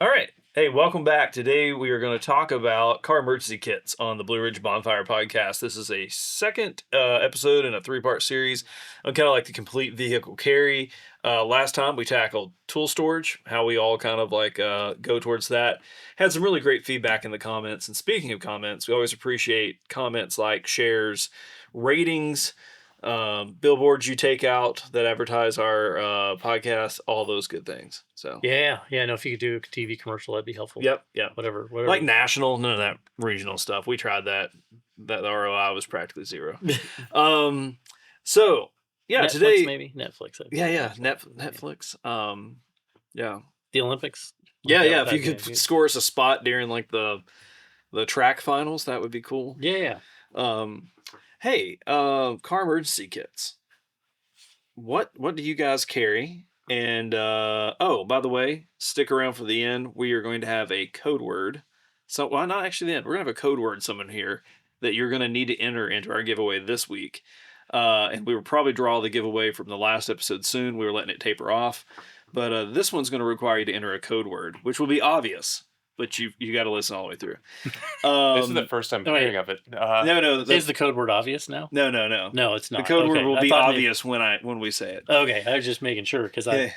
All right. Hey, welcome back. Today we are going to talk about car emergency kits on the Blue Ridge Bonfire podcast. This is a second episode in a three-part series on kind of like the complete vehicle carry. Last time we tackled tool storage, how we all kind of like go towards that. Had some really great feedback in the comments. And speaking of comments, we always appreciate comments like shares, ratings, billboards you take out that advertise our podcast, all those good things. So Yeah. No, if you could do a TV commercial, that'd be helpful. yep. Whatever. Like national, none of that regional stuff. We tried that. That the ROI was practically zero. um, so yeah, Netflix, today maybe Netflix. yeah, Netflix. Yeah, The Olympics. yeah. If you could score us a spot during like the track finals, that would be cool. Yeah. Hey, car emergency kits. What do you guys carry? And oh, by the way, stick around for the end. We are going to have a code word. So, well, not actually the end. We're gonna have a code word summon here that you're gonna need to enter into our giveaway this week. And we will probably draw the giveaway from the last episode soon. We were letting it taper off, but this one's going to require you to enter a code word, which will be obvious. But you got to listen all the way through. This is the first time hearing of it. No. Is the code word obvious now? No. No, it's not. The code word will be obvious when we say it. Okay, I was just making sure because I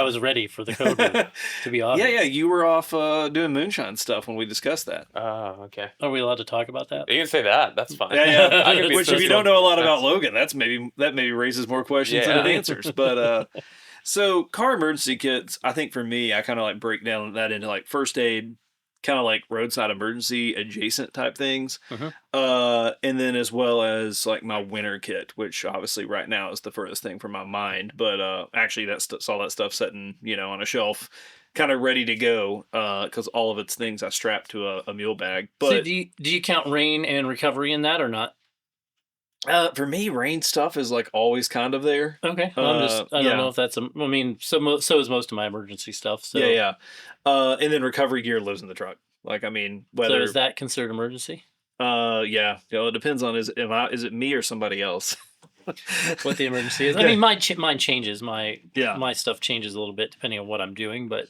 was ready for the code word to be obvious. Yeah. You were off doing moonshine stuff when we discussed that. Oh, okay. Are we allowed to talk about that? You can say that. That's fine. Yeah. Which, if you don't know a lot about Logan, that maybe raises more questions than it answers. But so car emergency kits, I think for me, I kind of like break down that into like first aid, kind of like roadside emergency adjacent type things. And then as well as like my winter kit, which obviously right now is the furthest thing from my mind. But actually saw that stuff sitting, on a shelf, kind of ready to go because all of its things I strapped to a mule bag. But so do you count rain and recovery in that or not? For me, rain stuff is like always kind of there. Okay, well, I don't know if that's so is most of my emergency stuff. So yeah. And then recovery gear lives in the truck. Like, I mean, whether so is that considered emergency? Yeah. It depends on is it me or somebody else? What the emergency is. I mean, mine changes. My stuff changes a little bit depending on what I'm doing. But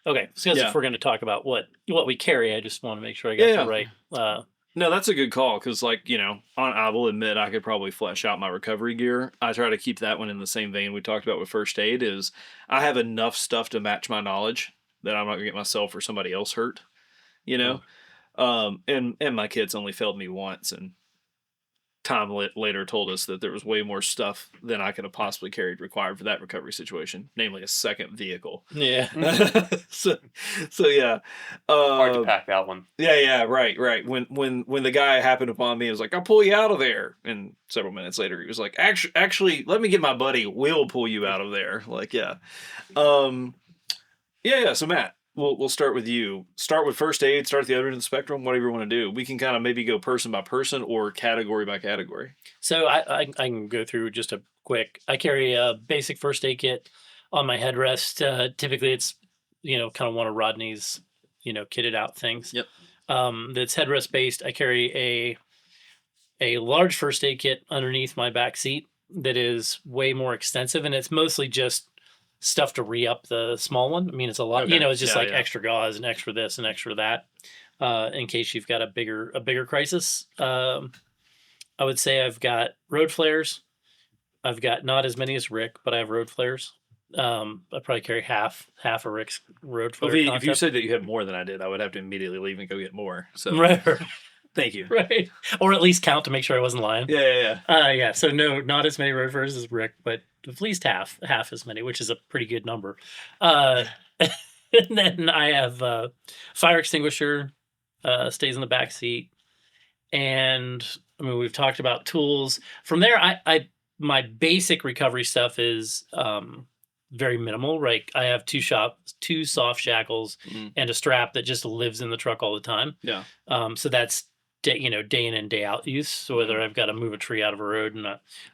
okay, so if we're going to talk about what we carry, I just want to make sure I got the right. No, that's a good call because, like, I will admit I could probably flesh out my recovery gear. I try to keep that one in the same vein we talked about with first aid. Is I have enough stuff to match my knowledge that I'm not gonna get myself or somebody else hurt. And my kids only failed me once, and time later told us that there was way more stuff than I could have possibly carried required for that recovery situation, namely a second vehicle. Yeah. so yeah. Hard to pack that one. Yeah, right. When the guy happened upon me, he was like, "I'll pull you out of there." And several minutes later, he was like, "Actually, let me get my buddy. We'll pull you out of there." Like, yeah. Yeah. So Matt, we'll start with you. Start with first aid. Start at the other end of the spectrum. Whatever you want to do. We can kind of maybe go person by person or category by category. So I can go through just a quick. I carry a basic first aid kit on my headrest. Typically, it's kind of one of Rodney's kitted out things. Yep. That's headrest based. I carry a large first aid kit underneath my back seat that is way more extensive, and it's mostly just stuff to re-up the small one. I mean, it's a lot. Okay. It's just extra gauze and extra this and extra that, in case you've got a bigger crisis. I would say I've got road flares. I've got not as many as Rick, but I have road flares. I probably carry half of Rick's road flare. If you said that you had more than I did, I would have to immediately leave and go get more. So right. Thank you. Right. Or at least count to make sure I wasn't lying. Yeah. So no, not as many road flares as Rick, but at least half as many, which is a pretty good number. And then I have fire extinguisher, stays in the back seat. And I mean, we've talked about tools. From there, I my basic recovery stuff is very minimal. Right, I have two soft shackles and a strap that just lives in the truck all the time. Yeah. So that's day in and day out use. So whether I've got to move a tree out of a road and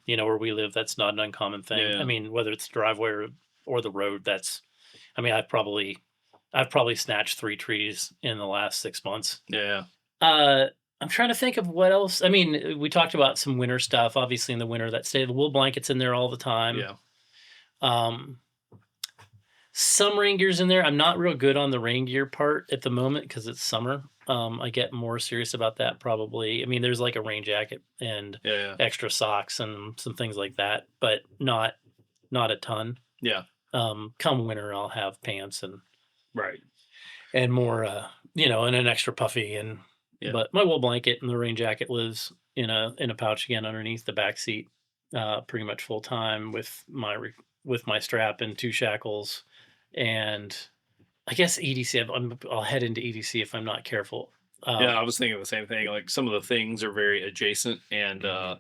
where we live, that's not an uncommon thing. Yeah. I mean, whether it's the driveway or the road, I've probably snatched 3 trees in the last 6 months. Yeah. I'm trying to think of what else. I mean, we talked about some winter stuff. Obviously, in the winter, the wool blankets in there all the time. Yeah. some rain gear's in there. I'm not real good on the rain gear part at the moment because it's summer. I get more serious about that probably. I mean, there's like a rain jacket and extra socks and some things like that, but not a ton. Yeah. Come winter, I'll have pants and right and more, and an extra puffy but my wool blanket and the rain jacket lives in a pouch again underneath the back seat, pretty much full time with my strap and 2 shackles, and I guess EDC. I'll head into EDC if I'm not careful. I was thinking the same thing. Like some of the things are very adjacent, and I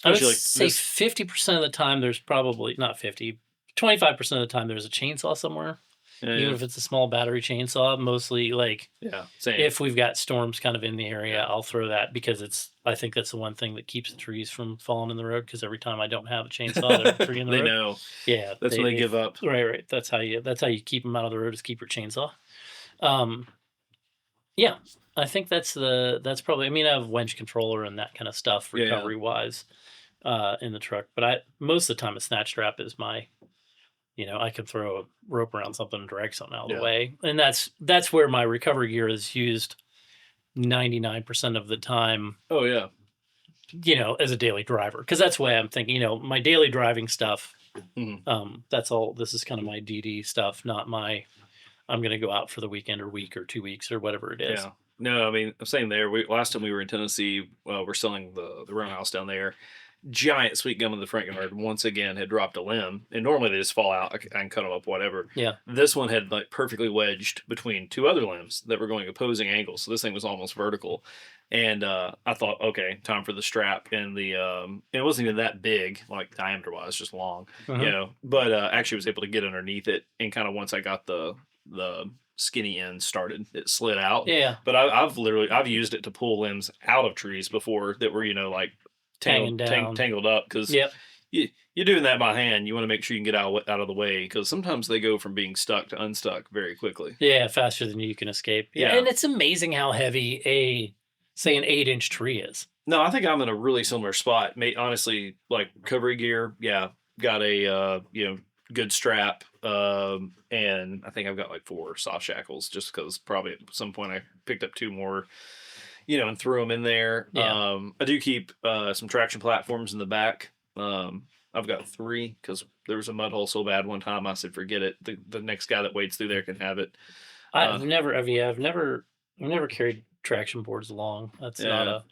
would especially like say this. 50% of the time there's probably not 50, 25% of the time there's a chainsaw somewhere. Even if it's a small battery chainsaw, mostly same. if we've got storms kind of in the area, I'll throw that because I think that's the one thing that keeps the trees from falling in the road. Because every time I don't have a chainsaw, there's a tree in the road. They know. Yeah, that's when they give up. Right. That's how you keep them out of the road is keep your chainsaw. Yeah, I think that's probably. I mean, I have winch controller and that kind of stuff recovery wise, in the truck. But most of the time, a snatch strap is my. I can throw a rope around something and drag something out of the way. And that's where my recovery gear is used 99% of the time. Oh, yeah. As a daily driver. Because that's the way I'm thinking, my daily driving stuff, that's all, this is kind of my DD stuff, not my, I'm going to go out for the weekend or week or 2 weeks or whatever it is. Yeah. No, I mean, same there. Last time we were in Tennessee, we're selling the row house down there. Giant sweet gum in the front yard once again had dropped a limb, and normally they just fall out. I can cut them up, whatever. Yeah. This one had like perfectly wedged between 2 other limbs that were going opposing angles, so this thing was almost vertical. And I thought, okay, time for the strap, and it wasn't even that big, like diameter wise, just long, But actually was able to get underneath it, and kind of once I got the skinny end started, it slid out. Yeah. But I've used it to pull limbs out of trees before that were like tangled up, because you're doing that by hand. You want to make sure you can get out of the way, because sometimes they go from being stuck to unstuck very quickly. Yeah, faster than you can escape. Yeah, and it's amazing how heavy say an 8-inch tree is. No, I think I'm in a really similar spot. Honestly, like recovery gear, got a good strap, and I think I've got like 4 soft shackles, just because probably at some point I picked up 2 more. And threw them in there. Yeah. I do keep some traction platforms in the back. I've got 3 because there was a mud hole so bad one time I said forget it. The next guy that wades through there can have it. I've never carried traction boards along. That's not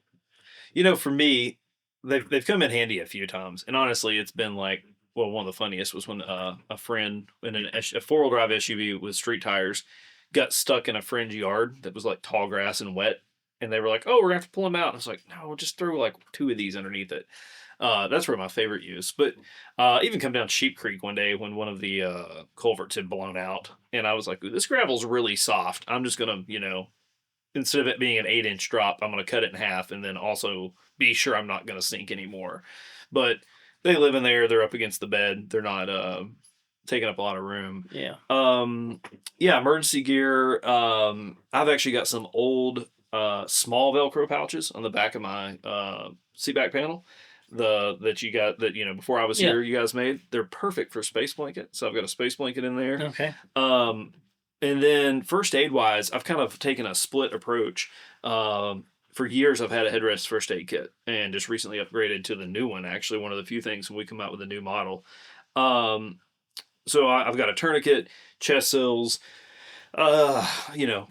a. For me, they've come in handy a few times, and honestly, it's been like, well, one of the funniest was when a friend in a 4-wheel drive SUV with street tires got stuck in a friend's yard that was like tall grass and wet. And they were like, "Oh, we're gonna have to pull them out." And I was like, "No, we'll just throw like 2 of these underneath it." That's where my favorite use. But even come down Sheep Creek one day when one of the culverts had blown out, and I was like, "This gravel's really soft. I'm just gonna, instead of it being an 8-inch drop, I'm gonna cut it in half, and then also be sure I'm not gonna sink anymore." But they live in there. They're up against the bed. They're not taking up a lot of room. Yeah. Emergency gear. I've actually got some old small Velcro pouches on the back of my seat back panel that you got that before I was here you guys made. They're perfect for space blanket, so I've got a space blanket in there. Okay. And then first aid wise, I've kind of taken a split approach. For years I've had a headrest first aid kit, and just recently upgraded to the new one. Actually, one of the few things when we come out with a new model. So I've got a tourniquet, chest seals, kind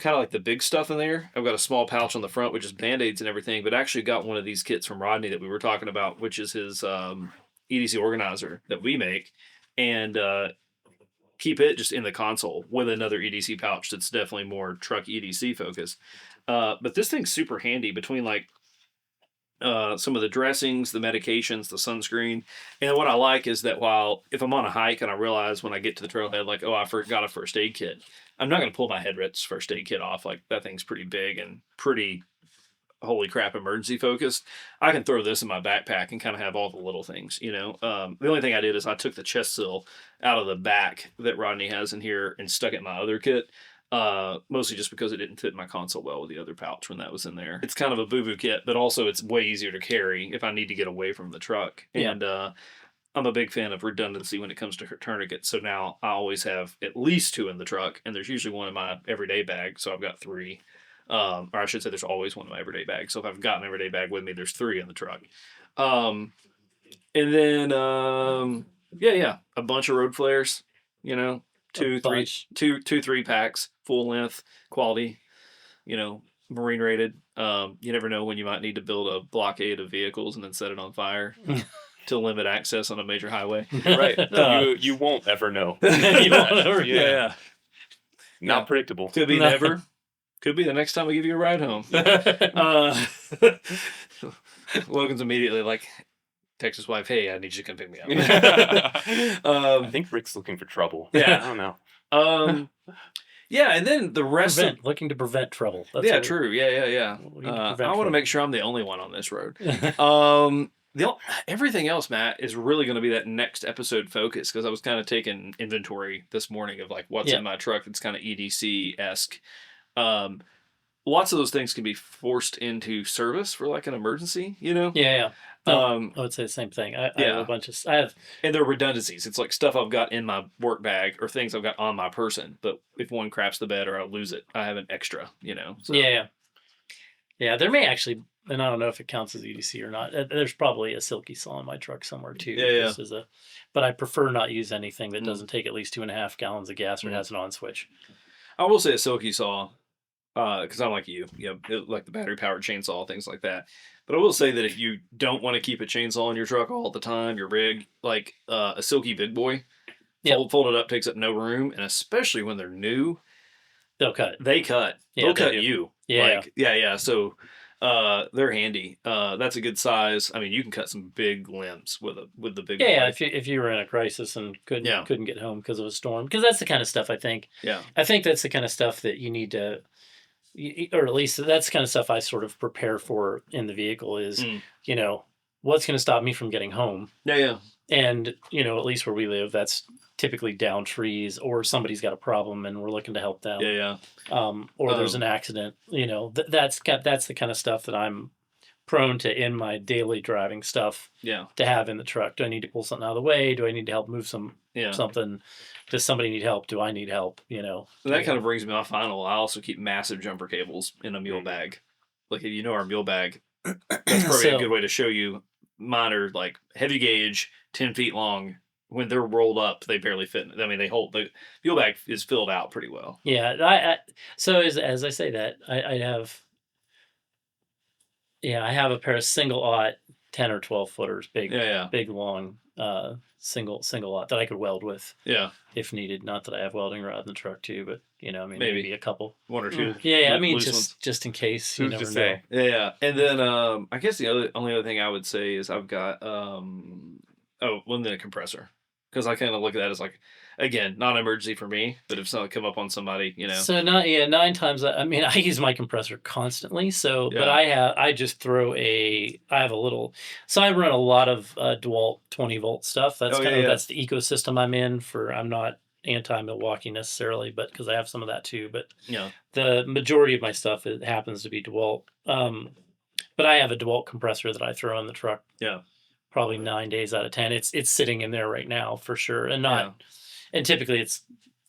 of like the big stuff in there. I've got a small pouch on the front, which is Band-Aids and everything, but actually got one of these kits from Rodney that we were talking about, which is his EDC organizer that we make, and keep it just in the console with another EDC pouch that's definitely more truck EDC focused. But this thing's super handy between like some of the dressings, the medications, the sunscreen. And what I like is that if I'm on a hike and I realize when I get to the trailhead, like, oh, I forgot a first aid kit, I'm not going to pull my headrest first aid kit off. Like, that thing's pretty big and pretty, holy crap, emergency focused. I can throw this in my backpack and kind of have all the little things, The only thing I did is I took the chest seal out of the back that Rodney has in here and stuck it in my other kit. Mostly just because it didn't fit my console well with the other pouch when that was in there. It's kind of a boo-boo kit, but also it's way easier to carry if I need to get away from the truck. Yeah. And I'm a big fan of redundancy when it comes to tourniquets. So now I always have at least 2 in the truck, and there's usually one in my everyday bag. So I've got 3. Or I should say there's always one in my everyday bag. So if I've got an everyday bag with me, there's 3 in the truck. And then, yeah, a bunch of road flares, you know, two, 3 packs, full length, quality, marine rated. You never know when you might need to build a blockade of vehicles and then set it on fire to limit access on a major highway. Right. You won't ever know. You won't ever. Yeah. Not predictable. Could be never. Could be the next time I give you a ride home. Logan's immediately like, text his wife, hey, I need you to come pick me up. I think Rick's looking for trouble. Yeah. I don't know. Yeah, and then the rest looking to prevent trouble. That's true. Yeah. I want to make sure I'm the only one on this road. Everything else, Matt, is really going to be that next episode focus, because I was kind of taking inventory this morning of like what's in my truck that's kind of EDC-esque. Lots of those things can be forced into service for like an emergency, Yeah. I would say the same thing. I have a bunch of... And they're redundancies. It's like stuff I've got in my work bag or things I've got on my person. But if one craps the bed or I lose it, I have an extra, So. Yeah, there may actually... And I don't know if it counts as EDC or not. There's probably a silky saw in my truck somewhere too. Yeah. But I prefer not use anything that doesn't take at least 2.5 gallons of gas or has an on switch. I will say a silky saw, because I'm like you, like the battery powered chainsaw, things like that. But I will say that if you don't want to keep a chainsaw in your truck all the time, your rig, like a silky big boy, folded up, takes up no room, and especially when they're new, they'll cut. They cut. Yeah, They'll cut you. Yeah. Yeah. So they're handy. That's a good size. I mean, you can cut some big limbs with the big. Yeah. If you were in a crisis and couldn't get home because of a storm, because that's the kind of stuff I think. Yeah. I think that's the kind of stuff that you need to. Or at least that's the kind of stuff I sort of prepare for in the vehicle is, what's going to stop me from getting home? Yeah. And, at least where we live, that's typically down trees or somebody's got a problem and we're looking to help them. Yeah. Or there's an accident, that's the kind of stuff that I'm prone to in my daily driving stuff to have in the truck. Do I need to pull something out of the way? Do I need to help move something? Does somebody need help? Do I need help? So that kind of brings me to my final. I also keep massive jumper cables in a mule bag. Like if you know our mule bag, that's probably a good way to show you. Mine are like heavy gauge, 10 feet long. When they're rolled up, they barely fit. I mean, they hold. The mule bag is filled out pretty well. Yeah. So as I say that, I have. Yeah, I have a pair of single aught 10 or 12 footers, big, long, single aught that I could weld with. Yeah. If needed. Not that I have welding rod in the truck too, but maybe a couple. 1 or 2. Yeah. I mean, just in case. You never know. Yeah. And then I guess the only other thing I would say is I've got then a compressor, because I kind of look at that as like, again, not an emergency for me, but if something come up on somebody, So 9 times. I mean, I use my compressor constantly. So, but I have a little. So I run a lot of DeWalt 20-volt stuff. That's that's the ecosystem I'm in. I'm not anti-Milwaukee necessarily, but because I have some of that too. But the majority of my stuff happens to be DeWalt. But I have a DeWalt compressor that I throw in the truck. Yeah. Probably 9 days out of 10. It's sitting in there right now for sure, and not. Yeah. And typically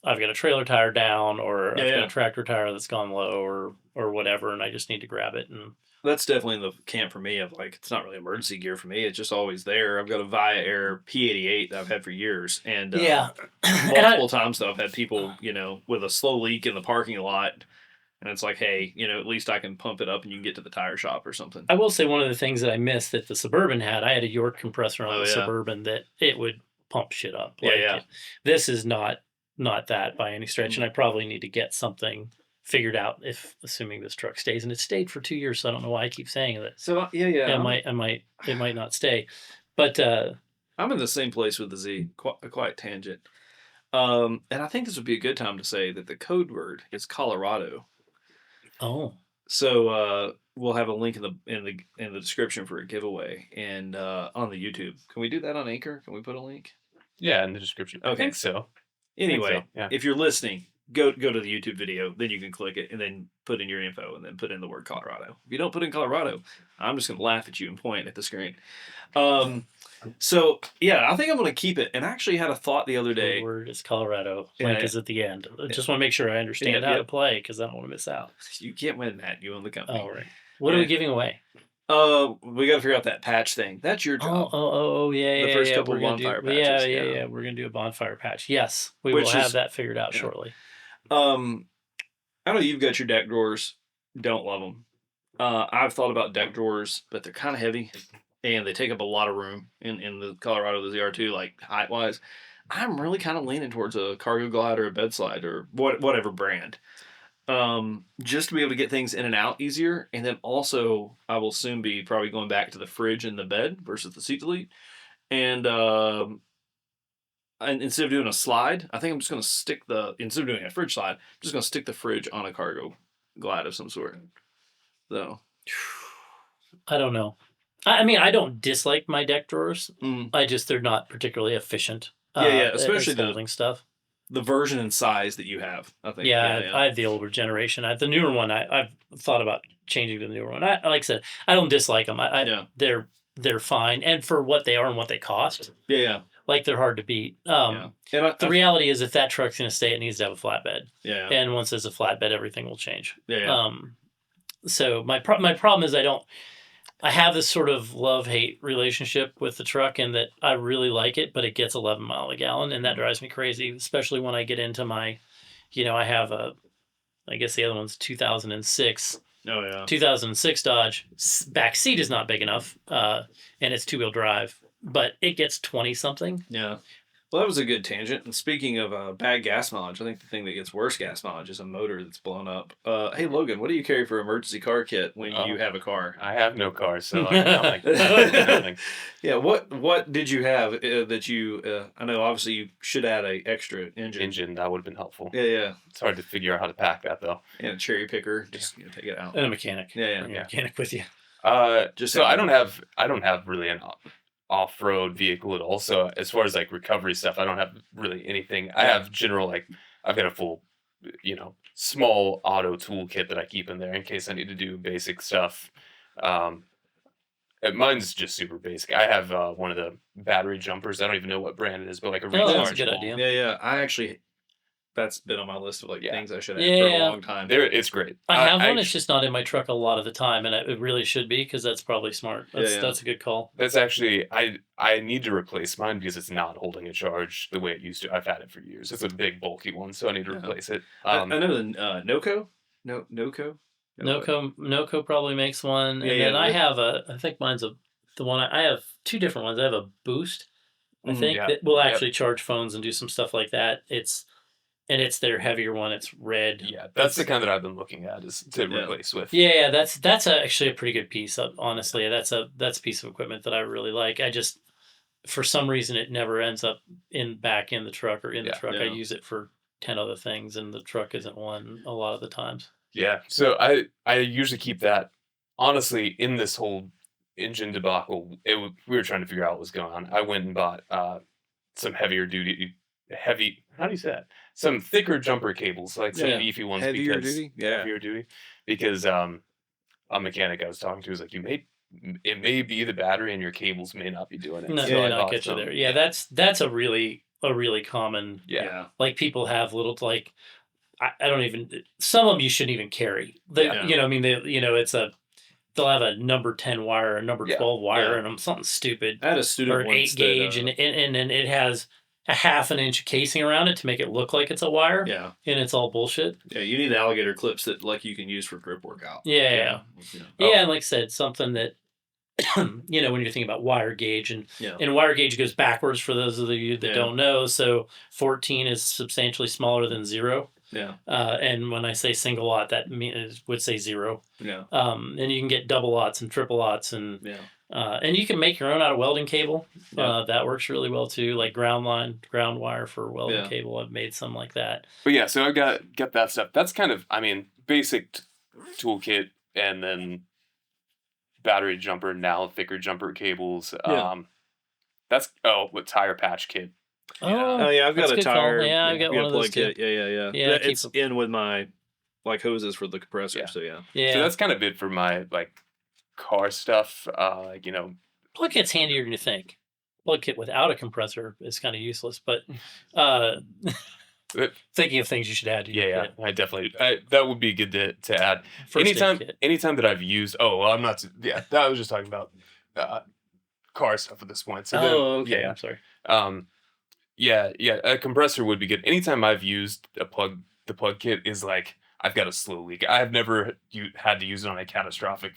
I've got a trailer tire down, or I've got a tractor tire that's gone low, or whatever, and I just need to grab it. And that's definitely in the camp for me of like, it's not really emergency gear for me. It's just always there. I've got a Via Air P88 that I've had for years, and multiple times though I've had people, with a slow leak in the parking lot. And it's like, hey, at least I can pump it up and you can get to the tire shop or something. I will say one of the things that I missed that the Suburban had, I had a York compressor on the Suburban that it would pump shit up. This is not that by any stretch, and I probably need to get something figured out assuming this truck stays. And it stayed for 2 years, so I don't know why I keep saying that. So it might not stay. But I'm in the same place with the Z, quite tangent. And I think this would be a good time to say that the code word is Colorado. Oh, so we'll have a link in the description for a giveaway and on the YouTube. Can we do that on Anchor? Can we put a link? Yeah, in the description. Okay. I think so. Anyway, if you're listening, go to the YouTube video, then you can click it and then put in your info and then put in the word Colorado. If you don't put in Colorado, I'm just gonna laugh at you and point at the screen. So yeah, I think I'm gonna keep it. And I actually had a thought the other The day. word is Colorado. Yeah, Link yeah. is at the end. I just want to make sure I understand how to play because I don't want to miss out. You can't win that. You own the company. Oh, right. What are we giving away? We got to figure out that patch thing. That's your job. Yeah, The first couple bonfire patches. Yeah. We're gonna do a bonfire patch. Yes, we Which will have is- that figured out yeah. shortly. I know you've got your deck drawers. Don't love them. I've thought about deck drawers, but they're kind of heavy and they take up a lot of room in the Colorado, the ZR2, like height wise. I'm really kind of leaning towards a cargo glide or a bed slide or whatever brand. Just to be able to get things in and out easier. And then also, I will soon be probably going back to the fridge and the bed versus the seat delete. And instead of doing a slide, I think I'm just going to instead of doing a fridge slide, I'm just going to stick the fridge on a cargo glide of some sort. So, I don't know. I mean, I don't dislike my deck drawers. mm, They're not particularly efficient. Yeah, especially as holding stuff. the version and size that you have, I think. Yeah, I have the older generation. The newer one, I've thought about changing to the newer one. Like I said, I don't dislike them. Yeah. They're fine, and for what they are and what they cost, Yeah. like they're hard to beat. Yeah. And The reality is, if that truck's going to stay, it needs to have a flatbed. Yeah. And once there's a flatbed, everything will change. Yeah. So my problem is I have this sort of love-hate relationship with the truck in that I really like it, but it gets 11 mile a gallon, and that drives me crazy, especially when I get into my, I have I guess the other one's 2006. Oh, yeah. 2006 Dodge. Back seat is not big enough, and it's two-wheel drive, but it gets 20-something. Yeah. Well, that was a good tangent. And speaking of bad gas mileage, I think the thing that gets worse gas mileage is a motor that's blown up. Hey, Logan, what do you carry for emergency car kit when you have a car? I have no car, so I got nothing. Yeah, what did you have that you? I know obviously you should add a extra engine. That would have been helpful. Yeah. It's hard to figure out how to pack that though. And a cherry picker, just take it out. And a mechanic. Yeah. Bring a mechanic with you. So I don't have really an off-road vehicle at all. So as far as like recovery stuff, I don't have really anything. I have general I've got a full, small auto toolkit that I keep in there in case I need to do basic stuff. Mine's just super basic. I have one of the battery jumpers. I don't even know what brand it is, but like a rechargeable. That's a good idea. Yeah. I actually, that's been on my list of things I should have for a long time. It's great. I have one. It's just not in my truck a lot of the time, and it really should be because that's probably smart. That's a good call. That's actually I need to replace mine because it's not holding a charge the way it used to. I've had it for years. It's a big bulky one, so I need to replace it. I know the NOCO. NOCO probably makes one, and then I have I think mine's the one I have two different ones. I have a Boost, I think that will actually charge phones and do some stuff like that. It's their heavier one. It's red. Yeah, that's the kind that I've been looking at is to replace with. Yeah, that's actually a pretty good piece. Honestly, that's a piece of equipment that I really like. I just, for some reason, it never ends up back in the truck or in the truck. Yeah. I use it for 10 other things, and the truck isn't one a lot of the times. Yeah, so I usually keep that. Honestly, in this whole engine debacle, we were trying to figure out what was going on. I went and bought some how do you say that? Some thicker jumper cables, like some beefy ones. Heavier duty? Yeah. Heavier duty. Because a mechanic I was talking to was like, it may be the battery and your cables may not be doing it. No, So I not bought get you some. there. Yeah, that's a really common. Yeah. Like people have little I don't even. Some of them you shouldn't even carry. They'll have a number 10 wire, a number 12 wire, and something stupid. I had a student or an 8 once gauge, and then it has a half an inch casing around it to make it look like it's a wire. Yeah. And it's all bullshit. Yeah, you need alligator clips that you can use for grip workout. Yeah. And like I said, something that when you're thinking about wire gauge and wire gauge goes backwards for those of you that don't know. So 14 is substantially smaller than 0. Yeah. And when I say single aught, that would say 0. Yeah. And you can get double aughts and triple aughts and you can make your own out of welding cable. That works really well too, like ground wire for welding cable. I've made some like that. But yeah, so I got that stuff. That's kind of, basic toolkit, and then battery jumper, now thicker jumper cables. With tire patch kit. Oh yeah, I've that's got a good call. tire. Yeah, I've got one of those plug too. kit. Yeah. Yeah, I keep It's in with my like hoses for the compressor. Yeah. So yeah. Yeah. So that's kind of it for my like car stuff. You know, Plug kit's handier than you think. Plug kit without a compressor is kind of useless, but uh, thinking of things you should add to your kit. I definitely that would be good to add. First aid kit. Anytime that I've used. Oh well, I'm not. Yeah, that I was just talking about car stuff at this point. So okay. I'm sorry. Yeah. A compressor would be good. Anytime I've used the plug kit is like I've got a slow leak. I have never had to use it on a catastrophic,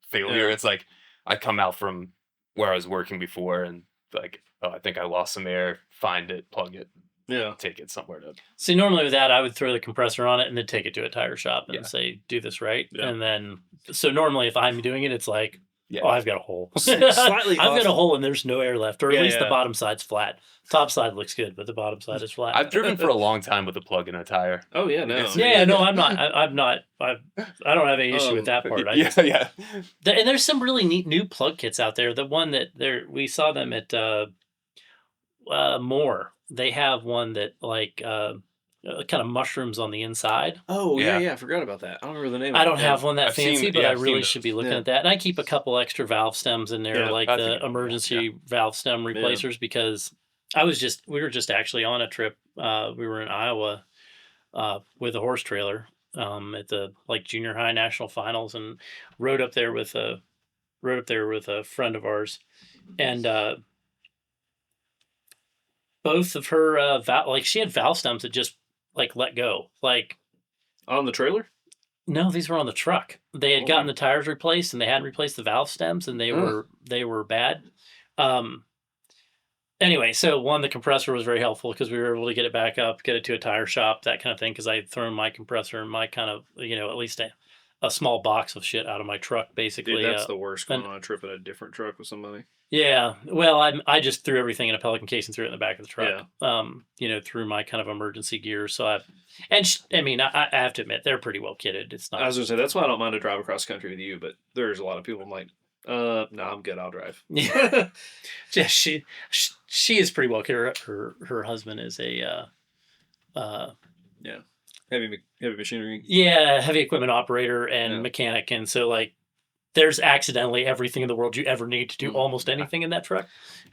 failure. Yeah. It's like I come out from where I was working before and like, oh, I think I lost some air. Find it, plug it, take it somewhere to. See, normally with that, I would throw the compressor on it and then take it to a tire shop and Yeah. say, "Do this right." Yeah. And then, so normally if I'm doing it, it's like, oh, I've got a hole. Slightly I've off. got a hole and there's no air left, or at Yeah, least the yeah. bottom side's flat. Top side looks good, but the bottom side is flat. I've driven for a long time with a plug in a tire. Oh yeah, no. Yeah, no, I'm not. I'm not. I don't have any issue with that part. Yeah. And there's some really neat new plug kits out there. The one that we saw them at Moore. They have one that like kind of mushrooms on the inside. Oh Yeah. yeah. I forgot about that. I don't remember the name. I of don't it. have one that I've seen- fancy, but yeah, I I've really seen should be those. looking Yeah. at that. And I keep a couple extra valve stems in there, Yeah, like I the think- emergency valve stem replacers, because we were just actually on a trip. We were in Iowa with a horse trailer at the like junior high national finals, and rode up there with a friend of ours, and both of her she had valve stems that just like let go. Like, On the trailer. no, these were on the truck. They had gotten the tires replaced and they hadn't replaced the valve stems, and they were bad. Anyway, so the compressor was very helpful because we were able to get it back up, get it to a tire shop, that kind of thing. Because I had thrown my compressor and my kind of at least a small box of shit out of my truck, basically. Dude, that's the worst, going on a trip in a different truck with somebody. Yeah, well, I just threw everything in a Pelican case and threw it in the back of the truck. Yeah. Through my kind of emergency gear. So I have to admit they're pretty well kitted. It's not. I was gonna say that's why I don't mind to drive across country with you, but there's a lot of people I'm like, no, I'm good. I'll drive. Yeah, yeah. She is pretty well kitted. Her husband is a Heavy machinery. yeah, heavy equipment operator and mechanic, and so like there's accidentally everything in the world you ever need to do almost anything in that truck.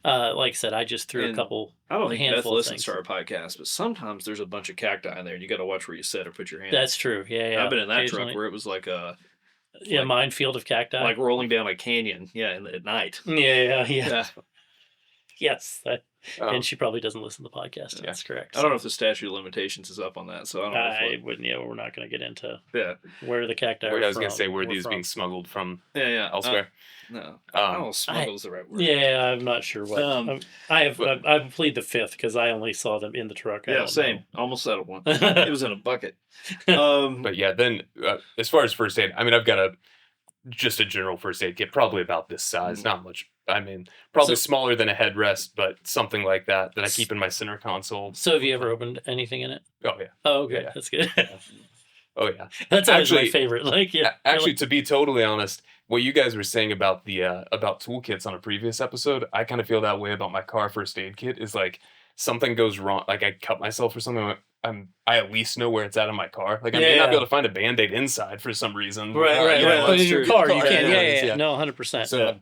Like I said, I just threw a couple. I don't think Beth handful of listens things. to our podcast, but sometimes there's a bunch of cacti in there, and you got to watch where you sit or put your hand. That's true. Yeah. I've been in that truck occasionally. where it was like a minefield of cacti. like rolling down a canyon. Yeah, at night. Yeah. Yeah. Yes. Oh. And she probably doesn't listen to the podcast. Yeah. That's correct. I don't know if the statute of limitations is up on that, so I don't know. I wouldn't. Yeah, we're not going to get into Yeah. where the cacti are I was from. gonna say where or these from. being smuggled from Yeah. elsewhere. No. I don't know. Smuggle's the right word. Yeah, I'm not sure what. I plead the fifth because I only saw them in the truck. I Yeah, don't same. know. Almost settled one. It was in a bucket. But yeah, then as far as first aid, I mean, I've got just a general first aid kit, probably about this size, not much. I mean, probably smaller than a headrest, but something like that I keep in my center console. So have you ever opened anything in it? Oh yeah. Oh, okay, Yeah. that's good. Oh yeah. That's always my Actually- favorite. Like, yeah. Actually, to be totally honest, what you guys were saying about the about toolkits on a previous episode, I kind of feel that way about my car first aid kit. Is like something goes wrong, like I cut myself or something. I at least know where it's at in my car. Like I may not be able to find a Band-Aid inside for some reason. Right. yeah, But in that's your true. car, you Car, can. yeah, Yeah. No, 100%. So,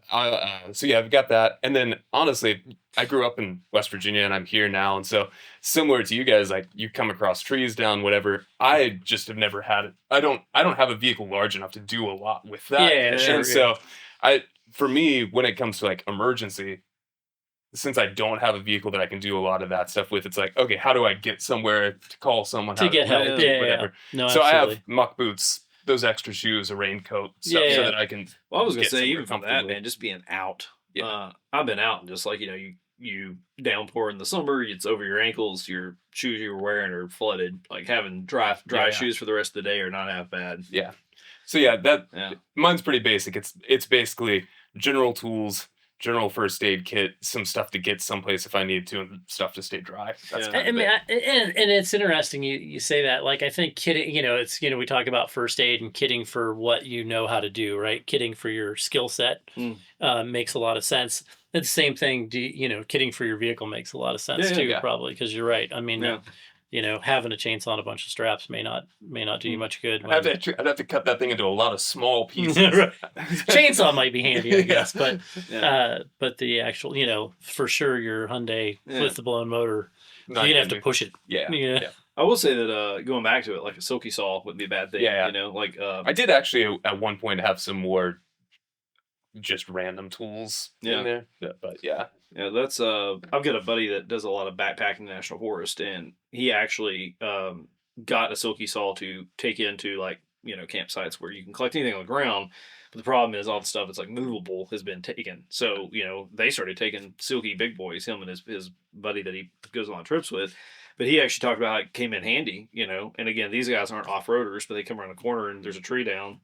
I've got that, and then honestly, I grew up in West Virginia, and I'm here now, and so similar to you guys, like you come across trees down, whatever. I just have never had it. I don't have a vehicle large enough to do a lot with that. Yeah, sure, and so for me, when it comes to like emergency, since I don't have a vehicle that I can do a lot of that stuff with, it's like, okay, how do I get somewhere to call someone to get help. Yeah. whatever. No, So I absolutely. have muck boots, those extra shoes, a raincoat, stuff, Yeah. so that I can. Well, I was gonna get say, somewhere even from that, comfortably. man, just being out. Yeah. I've been out and just like, you downpour in the summer, it's over your ankles, your shoes you were wearing are flooded. Like having dry Yeah. shoes for the rest of the day are not half bad. Yeah. So yeah, Yeah. mine's pretty basic. It's basically general tools, general first aid kit, some stuff to get someplace if I need to, and stuff to stay dry. That's Yeah. kind I of mean, it. and it's interesting you say that. Like, I think kitting, it's, we talk about first aid and kitting for what you know how to do, right? Kitting for your skill set makes a lot of sense. It's the same thing. Kitting for your vehicle makes a lot of sense Yeah, too, yeah. probably, because you're right. I mean, Yeah. having a chainsaw and a bunch of straps may not do you Mm. much good. I'd have to cut that thing into a lot of small pieces. Right. Chainsaw might be handy, I guess, Yeah. but the actual, for sure, your Hyundai Yeah. with the blown motor, Not you'd have to gonna- push it. Yeah. Yeah. Yeah. I will say that going back to it, like a silky saw wouldn't be a bad thing. Yeah. You know, like I did actually at one point have some more just random tools in there. But yeah. Yeah, that's I've got a buddy that does a lot of backpacking in the National Forest, and he actually got a silky saw to take into like campsites where you can collect anything on the ground. But the problem is all the stuff that's like movable has been taken. So they started taking silky big boys, him and his buddy that he goes on trips with. But he actually talked about how it came in handy, And again, these guys aren't off roaders, but they come around the corner and there's a tree down,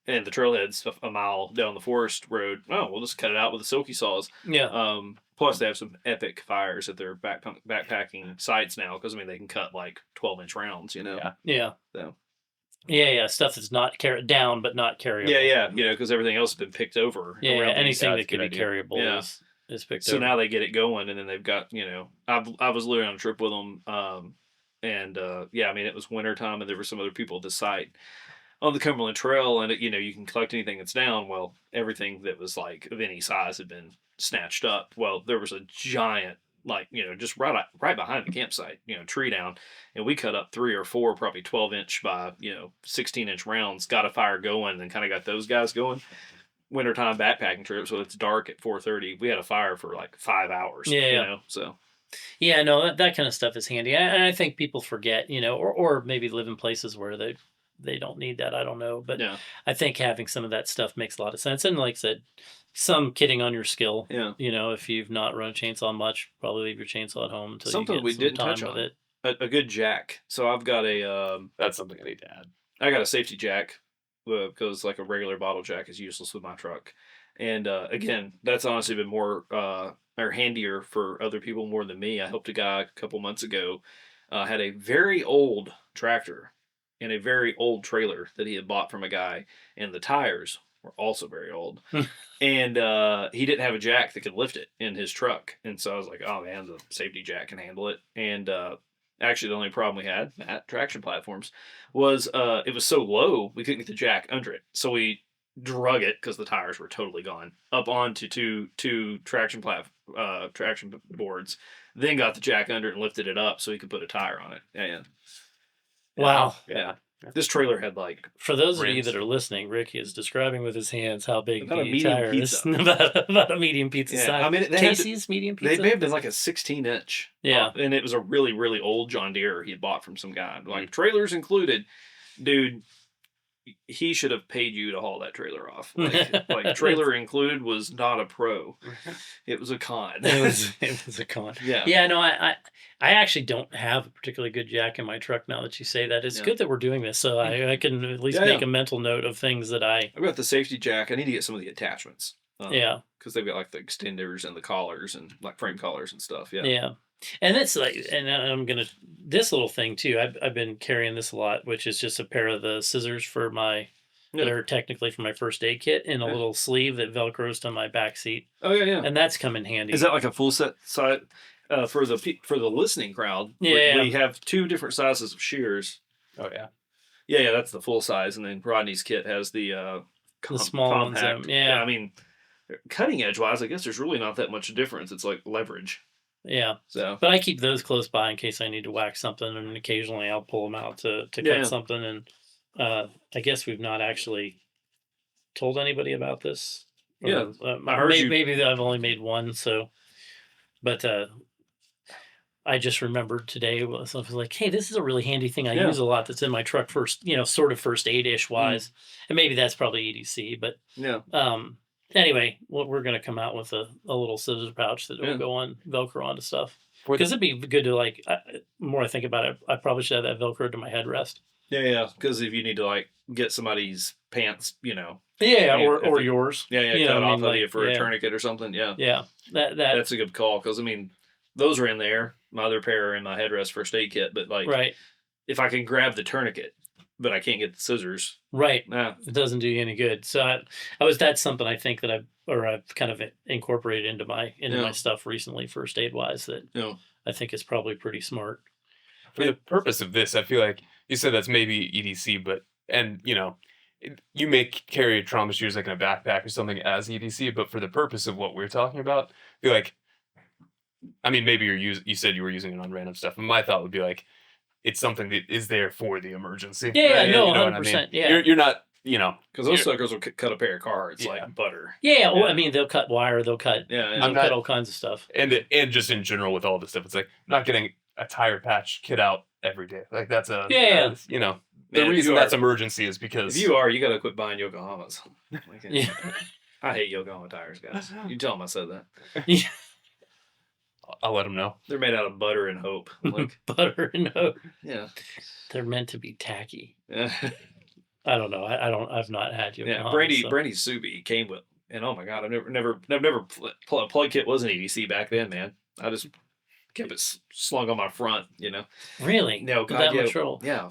and the trailhead's a mile down the forest road. Oh, we'll just cut it out with the silky saws. Yeah. Plus, they have some epic fires at their backpacking sites now because they can cut like 12-inch rounds. Yeah. Yeah. So. Yeah. Stuff that's not down, but not carryable. Yeah. Because everything else has been picked over. Yeah. around Anything these. that can be carryable is picked over. So now they get it going, and then they've got I was literally on a trip with them, and it was wintertime, and there were some other people at the site on the Cumberland Trail, and you can collect anything that's down. Well, everything that was like of any size had been snatched up. Well, there was a giant, just right behind the campsite, tree down, and we cut up 3 or 4 probably 12-inch by 16-inch rounds, got a fire going, and kind of got those guys going. Wintertime backpacking trip, so it's dark at 4:30. We had a fire for like 5 hours. So. Yeah, no, that kind of stuff is handy, and I think people forget, or maybe live in places where they don't need that. I don't know, but I think having some of that stuff makes a lot of sense. And like I said, some kidding on your skill. Yeah. If you've not run a chainsaw much, probably leave your chainsaw at home until something you get we some didn't time touch with on it. A good jack. So I've got a that's something I need to add. I got a safety jack because like a regular bottle jack is useless with my truck. And again, that's honestly been more or handier for other people more than me. I helped a guy a couple months ago had a very old tractor and a very old trailer that he had bought from a guy, and the tires were also very old. And he didn't have a jack that could lift it in his truck. And so I was like, oh man, the safety jack can handle it. And actually, the only problem we had at traction platforms was it was so low we couldn't get the jack under it. So we drug it because the tires were totally gone up onto two traction boards. Then got the jack under it and lifted it up so he could put a tire on it. Yeah. Wow. Yeah. This trailer had like. For those of you rims. that are listening, Ricky is describing with his hands how big About a the medium tire is. pizza. about a medium pizza size. I mean, Casey's medium They pizza. may have been like a 16-inch. Yeah. And it was a really, really old John Deere he had bought from some guy. Like trailers included. Dude, he should have paid you to haul that trailer off. Like trailer included was not a pro. It was a con. It was a con. Yeah. Yeah, no, I actually don't have a particularly good jack in my truck now that you say that. It's good that we're doing this, so I can at least make a mental note of things that I've got the safety jack. I need to get some of the attachments. Because they've got like the extenders and the collars and like frame collars and stuff. Yeah. Yeah. And it's like, and this little thing too. I've been carrying this a lot, which is just a pair of the scissors for that are technically for my first aid kit, and a little sleeve that velcros to my back seat. Oh yeah. And that's come in handy. Is that like a full set side for the listening crowd? Yeah. We have 2 different sizes of shears. Oh yeah. Yeah, that's the full size, and then Rodney's kit has the small compact. ones. Yeah. I mean, cutting edge wise, I guess there's really not that much difference. It's like leverage. Yeah. So, but I keep those close by in case I need to whack something, and occasionally I'll pull them out to cut something. And I guess we've not actually told anybody about this. Yeah, I heard maybe I've only made one. So, but I just remembered today. I was like, hey, this is a really handy thing I use a lot. That's in my truck first, sort of first aid-ish wise, and maybe that's probably EDC. But anyway, we're going to come out with a little scissors pouch that will go on Velcro onto stuff. Because it'd be good to the more I think about it, I probably should have that Velcro to my headrest. Yeah. Because if you need to like get somebody's pants, Yeah, or yours. Yeah, cut off of you for a tourniquet or something. Yeah. Yeah. That's a good call because those are in there. My other pair are in my headrest first aid kit, but if I can grab the tourniquet, but I can't get the scissors. Right. Nah. It doesn't do you any good. So that's something I think that I've kind of incorporated into my Yeah. stuff recently, first aid wise, that Yeah. I think is probably pretty smart. For the purpose of this, I feel like you said that's maybe EDC, but you may carry trauma shears like in a backpack or something as EDC, but for the purpose of what we're talking about, I feel like, I mean, maybe you said you were using it on random stuff, and my thought would be like, it's something that is there for the emergency. Yeah, right? no, You know what I 100%. mean? Yeah. You're not, Because those suckers will cut a pair of cards Yeah. like butter. Yeah, well, Yeah. I mean, they'll cut wire, they'll cut, Yeah, they'll cut all kinds of stuff. and just in general with all this stuff, it's like I'm not getting a tire patch kit out every day. Like that's a Yeah. the Man, if reason you that's are- emergency is because If you are, you got to quit buying Yokohamas. Like, Yeah. I hate Yokohama tires, guys. You tell them I said that. I'll let them know. They're made out of butter and hope. Like, Butter and oat. yeah. They're meant to be tacky. Yeah. I don't know. I've not had Yokohama. Yeah, Brandy so. Subi came with, and oh my god, I've never plug kit wasn't EDC back then, man. I just kept it slung on my front, Really? No, With God, that yeah, much trouble. yeah.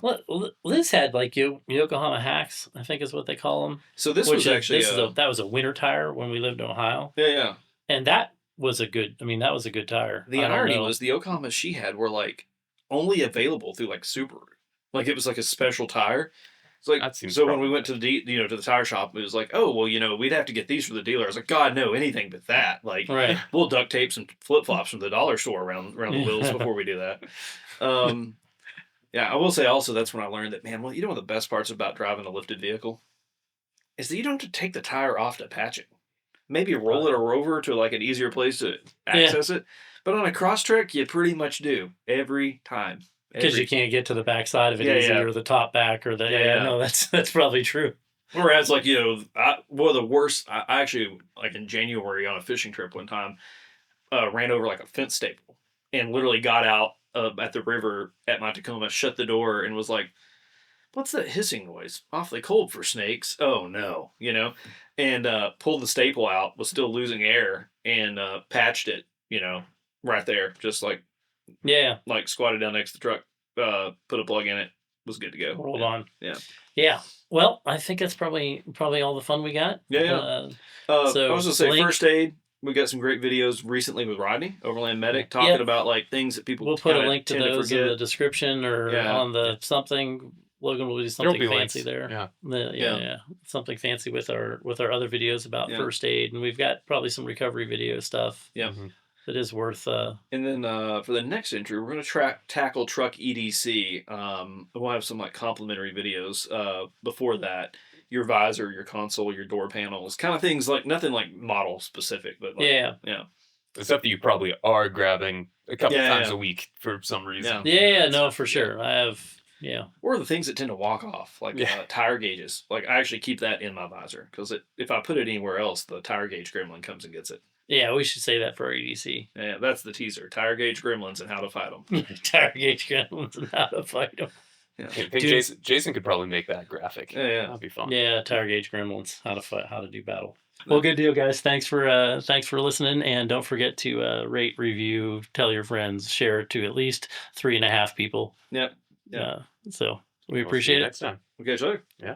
Liz had like Yokohama hacks, I think is what they call them. So this was actually that was a winter tire when we lived in Ohio, yeah. and that was a good. I mean, that was a good tire. The irony was the Yokohamas she had were like only available through like Subaru, like it was like a special tire. It's like That seems so when we went to the to the tire shop, it was like, oh well, we'd have to get these for the dealer. I was like, God, no, anything but that. Like right. we'll duct tape some flip flops from the dollar store around the wheels before we do that. Yeah, I will say also that's when I learned that, man, well, one of the best parts about driving a lifted vehicle is that you don't have to take the tire off to patch it. Maybe roll it or over to like an easier place to access it. But on a cross trek, you pretty much do every time. Because you can't get to the back side of it Yeah, easy, yeah. or the top back, or the No, that's probably true. Whereas, like, one of the worst, I actually, like in January on a fishing trip one time, ran over like a fence staple and literally got out at the river at my Tacoma, shut the door, and was like, what's that hissing noise? Awfully cold for snakes. Oh, no, and pulled the staple out, was still losing air, and patched it, right there, just like squatted down next to the truck, put a plug in it, was good to go. Rolled on. Yeah. Well, I think that's probably all the fun we got. Yeah. So I was gonna say link- first aid. We got some great videos recently with Rodney, Overland Medic, talking about like things that people. We'll put a kinda link to tend those in forget. the description or on the something. Logan will do something be fancy links. there. Yeah. Yeah. Something fancy with our other videos about first aid, and we've got probably some recovery video stuff. Yeah. Mm-hmm. That is worth. And then for the next entry, we're going to tackle truck EDC. We'll have some like complimentary videos before that. Your visor, your console, your door panels, kind of things like nothing like model specific, but like, yeah. The stuff that you probably are grabbing a couple times Yeah. a week for some reason. Yeah, no, for sure. I have. Yeah. Or the things that tend to walk off, like tire gauges. Like I actually keep that in my visor because if I put it anywhere else, the tire gauge gremlin comes and gets it. Yeah, we should say that for our EDC. Yeah, that's the teaser. Tire gauge gremlins and how to fight them. Tire gauge gremlins and how to fight them. Yeah. I think Jason could probably make that graphic. Yeah. That'd be fun. Yeah, tire gauge gremlins, how to fight, how to do battle. Well, good deal, guys. Thanks for listening, and don't forget to rate, review, tell your friends, share it to at least 3.5 people. Yep. Yeah. So we We'll see appreciate you it. next time. Okay, so. Yeah.